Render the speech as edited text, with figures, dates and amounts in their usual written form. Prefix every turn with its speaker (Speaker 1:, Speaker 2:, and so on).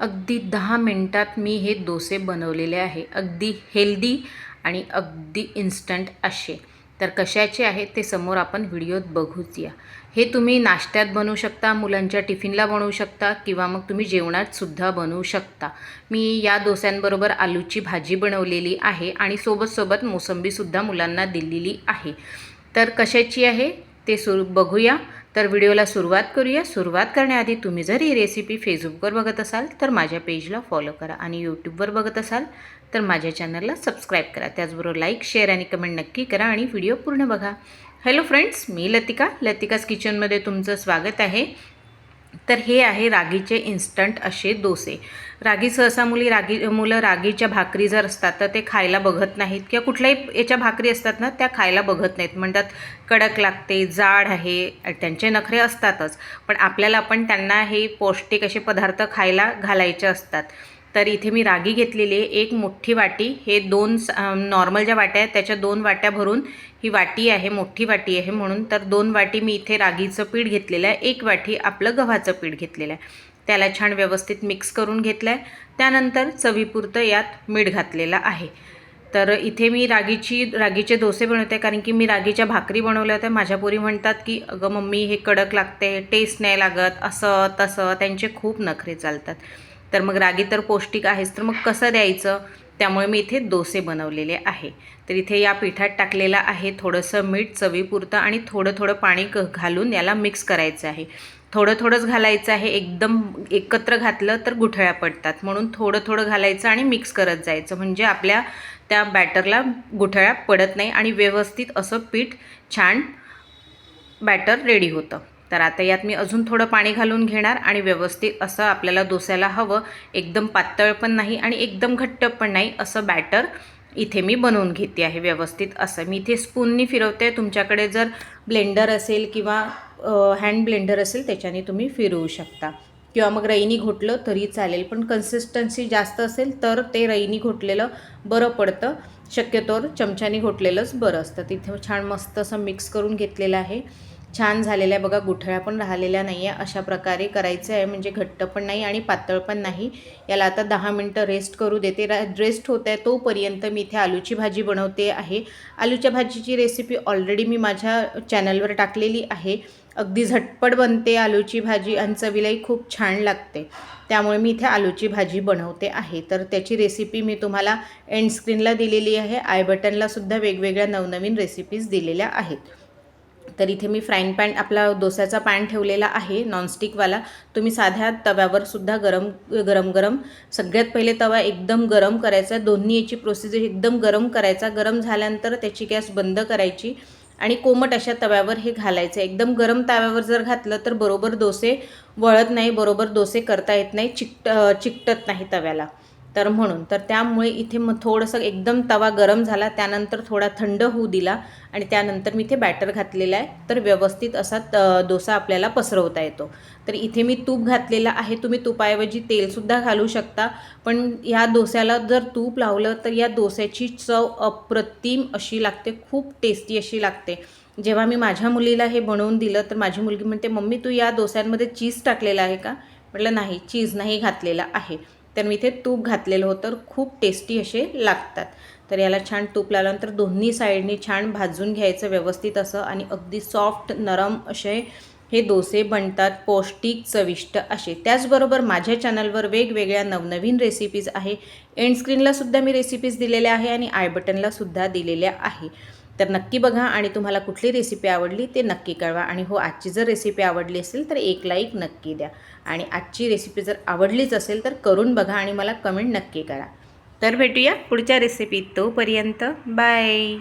Speaker 1: अगदी 10 मिनिटात मी हे डोसे बनवलेले आहे. अगदी हेल्दी आणि अगदी इन्स्टंट असे. तर कशाचे आहे ते समोर आपण व्हिडिओत बघूच या. हे तुम्ही नाश्त्यात बनवू शकता, मुलांच्या टिफिनला बनवू शकता किंवा मग तुम्ही जेवणातसुद्धा बनवू शकता. मी या डोस्यांबरोबर आलूची भाजी बनवलेली आहे आणि सोबत मोसंबीसुद्धा मुलांना दिलेली आहे. तर कशाची आहे ते बघूया. तर व्हिडिओला सुरुवात करूया. सुरुवात करण्याआधी तुम्ही जर ही रेसिपी फेसबुकवर बघत असाल तर माझ्या पेजला फॉलो करा आणि यूट्यूबवर बघत असाल तर माझ्या चॅनलला सबस्क्राईब करा. त्याचबरोबर लाईक, शेअर आणि कमेंट नक्की करा आणि व्हिडिओ पूर्ण बघा. हॅलो फ्रेंड्स, मी लतिकाज किचनमध्ये तुमचं स्वागत आहे. तर हे आहे रागीचे इन्स्टंट असे डोसे. सहसा मुलं रागीच्या भाकरी जर असतात तर ते खायला बघत नाहीत किंवा कुठल्याही याच्या भाकरी असतात ना त्या खायला बघत नाहीत. म्हणतात कडक लागते, जाड आहे, त्यांचे नखरे असतातच. पण त्यांना हे पौष्टिक असे पदार्थ खायला घालायचे असतात. तर इथे मी रागी घेतलेली आहे. एक मोठी वाटी, हे नॉर्मल ज्या वाट्या आहेत त्याच्या 2 वाट्या भरून ही वाटी आहे, मोठी वाटी आहे म्हणून. तर 2 वाटी मी इथे रागीचं पीठ घेतलेलं आहे, 1 वाटी आपलं गव्हाचं पीठ घेतलेलं आहे. त्याला छान व्यवस्थित मिक्स करून घेतलं आहे. त्यानंतर चवीपुरतं यात मीठ घातलेलं आहे. तर इथे मी रागीचे डोसे बनवते कारण की मी रागीच्या भाकरी बनवल्या होत्या. माझ्या पोरी म्हणतात की अगं मम्मी हे कडक लागते, टेस्ट नाही लागत, असं तसं त्यांचे खूप नखरे चालतात. तर मग रागी तर पौष्टिक आहेच, तर मग कसं द्यायचं, त्यामुळे मी इथे डोसे बनवलेले आहे. तर इथे या पिठात टाकलेलं आहे थोडंसं मीठ चवीपुरतं आणि थोडं पाणी घालून याला मिक्स करायचं आहे. थोडंच घालायचं आहे. एकदम एकत्र घातलं तर गुठळ्या पडतात, म्हणून थोडं घालायचं आणि मिक्स करत जायचं. म्हणजे आपल्या त्या बॅटरला गुठळ्या पडत नाही आणि व्यवस्थित असं पीठ छान बॅटर रेडी होतं. तर आता यात मी अजून थोडं पाणी घालून घेणार आणि व्यवस्थित असं आपल्याला डोस्याला हवं, एकदम पातळ पण नाही आणि एकदम घट्ट पण नाही, असं बॅटर इथे मी बनवून घेते आहे व्यवस्थित. असं मी इथे स्पूननी फिरवते. तुमच्याकडे जर ब्लेंडर असेल किंवा हँड ब्लेंडर असेल त्याच्याने तुम्ही फिरवू शकता किंवा मग रईनी घोटलं तरी चालेल. पण कन्सिस्टन्सी जास्त असेल तर ते रईनी घोटलेलं बरं पडतं. शक्यतोवर चमच्याने घोटलेलंच बरं असतं. तिथे छान मस्त असं मिक्स करून घेतलेलं आहे. छान झालेलं आहे बघा, गुठळ्या पण राहिलेल्या नाही आहे. अशा प्रकारे करायचं आहे, म्हणजे घट्ट पण नाही आणि पातळ पण नाही. याला आता 10 मिनटं रेस्ट करू देते. रेस्ट होत आहे तोपर्यंत मी इथे आलूची भाजी बनवते आहे. आलूच्या भाजीची रेसिपी ऑलरेडी मी माझ्या चॅनलवर टाकलेली आहे. अगदी झटपट बनते आलूची भाजी आणि चवीलाही खूप छान लागते. त्यामुळे मी इथे आलूची भाजी बनवते आहे. तर त्याची रेसिपी मी तुम्हाला एंड स्क्रीनला दिलेली आहे. आय बटनलासुद्धा वेगवेगळ्या नवनवीन रेसिपीज दिलेल्या आहेत. तर इथे मी फ्राईंग पॅन, आपला डोस्याचा पॅन ठेवलेला आहे नॉनस्टिकवाला. तुम्ही साध्या तव्यावरसुद्धा गरम सगळ्यात पहिले तवा एकदम गरम करायचा. दोन्ही याची प्रोसिजर एकदम गरम करायचा. गरम झाल्यानंतर त्याची गॅस बंद करायची आणि कोमट अशा तव्यावर हे घालायचं. एकदम गरम तव्यावर जर घातलं तर बरोबर डोसे वळत नाही, बरोबर डोसे करता येत नाही, चिकटत नाही तव्याला. तर म्हणून त्यामुळे इथे मग थोडंसं एकदम तवा गरम झाला, त्यानंतर थोडा थंड होऊ दिला आणि त्यानंतर मी इथे बॅटर घातलेलं आहे. तर व्यवस्थित असा डोसा आपल्याला पसरवता येतो. तर इथे मी तूप घातलेलं आहे. तुम्ही तुपाऐवजी तेलसुद्धा घालू शकता. पण या डोस्याला जर तूप लावलं तर या डोस्याची चव अप्रतिम अशी लागते, खूप टेस्टी अशी लागते. जेव्हा मी माझ्या मुलीला हे बनवून दिलं तर माझी मुलगी म्हणते, मम्मी तू या डोस्यांमध्ये चीज टाकलेलं आहे का? म्हटलं नाही, चीज नाही घातलेला आहे. तर मी इथे तूप घातलेलं होतं. तर खूप टेस्टी असे लागतात. तर याला छान तूप लावल्यानंतर दोन्ही साईडनी छान भाजून घ्यायचं व्यवस्थित असं आणि अगदी सॉफ्ट नरम असे हे डोसे बनतात, पौष्टिक चविष्ट असे. त्याचबरोबर माझ्या चॅनलवर वेगवेगळ्या नवनवीन रेसिपीज आहे. एंड स्क्रीनलासुद्धा मी रेसिपीज दिलेल्या आहे आणि आय बटनलासुद्धा दिलेल्या आहे. तर नक्की बघा आणि तुम्हाला कुठली रेसिपी आवडली ते नक्की कळवा. आणि हो, आजची जर रेसिपी आवडली असेल तर एक लाईक नक्की द्या. आणि आजची रेसिपी जर आवडलीच असेल तर करून बघा आणि मला कमेंट नक्की करा. तर भेटूया पुढच्या रेसिपीत. तोपर्यंत बाय.